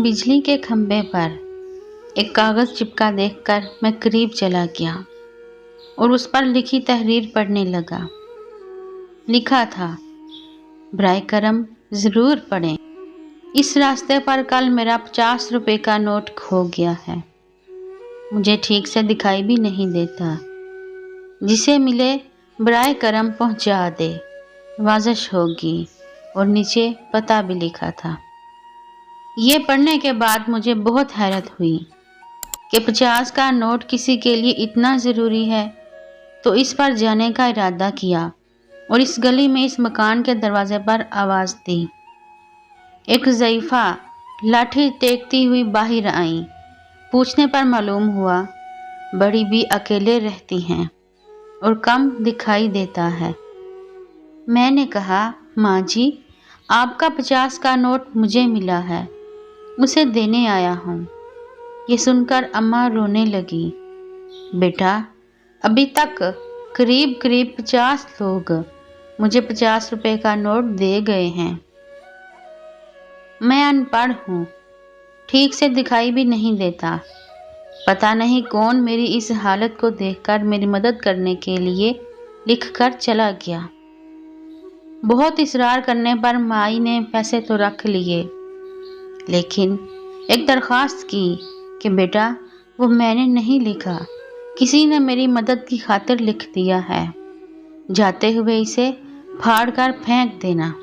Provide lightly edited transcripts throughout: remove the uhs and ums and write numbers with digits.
बिजली के खंभे पर एक कागज़ चिपका देखकर मैं करीब चला गया और उस पर लिखी तहरीर पढ़ने लगा। लिखा था, बराए करम ज़रूर पढ़ें। इस रास्ते पर कल मेरा 50 रुपए का नोट खो गया है। मुझे ठीक से दिखाई भी नहीं देता। जिसे मिले बराए करम पहुंचा दे, वाजिश होगी। और नीचे पता भी लिखा था। ये पढ़ने के बाद मुझे बहुत हैरत हुई कि 50 का नोट किसी के लिए इतना ज़रूरी है, तो इस पर जाने का इरादा किया और इस गली में इस मकान के दरवाजे पर आवाज़ दी। एक ज़ईफ़ा लाठी टेकती हुई बाहर आई। पूछने पर मालूम हुआ बड़ी भी अकेले रहती हैं और कम दिखाई देता है। मैंने कहा, माँ जी, आपका 50 का नोट मुझे मिला है, उसे देने आया हूँ। ये सुनकर अम्मा रोने लगी। बेटा, अभी तक करीब 50 लोग मुझे 50 रुपए का नोट दे गए हैं। मैं अनपढ़ हूँ, ठीक से दिखाई भी नहीं देता। पता नहीं कौन मेरी इस हालत को देखकर मेरी मदद करने के लिए लिखकर चला गया। बहुत इसरार करने पर माई ने पैसे तो रख लिए, लेकिन एक दरख्वास्त की कि बेटा, वो मैंने नहीं लिखा, किसी ने मेरी मदद की खातिर लिख दिया है। जाते हुए इसे फाड़ कर फेंक देना।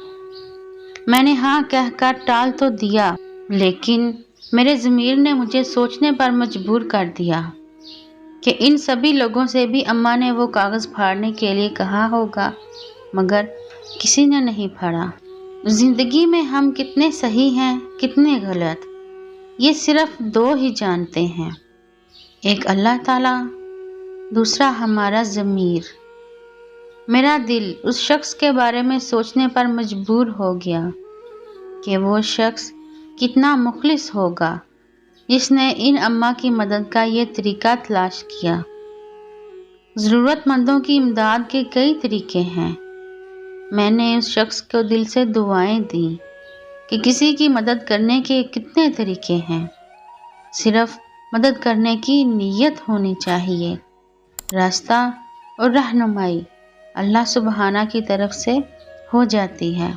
मैंने हाँ कहकर टाल तो दिया, लेकिन मेरे ज़मीर ने मुझे सोचने पर मजबूर कर दिया कि इन सभी लोगों से भी अम्मा ने वो कागज़ फाड़ने के लिए कहा होगा, मगर किसी ने नहीं फाड़ा। ज़िंदगी में हम कितने सही हैं, कितने गलत, ये सिर्फ 2 ही जानते हैं। एक अल्लाह ताला, दूसरा हमारा ज़मीर। मेरा दिल उस शख्स के बारे में सोचने पर मजबूर हो गया कि वो शख्स कितना मुखलिस होगा जिसने इन अम्मा की मदद का ये तरीका तलाश किया। ज़रूरतमंदों की इमदाद के कई तरीके हैं। मैंने उस शख्स को दिल से दुआएं दी कि किसी की मदद करने के कितने तरीके हैं, सिर्फ मदद करने की नीयत होनी चाहिए। रास्ता और रहनुमाई अल्लाह सुबहाना की तरफ से हो जाती है।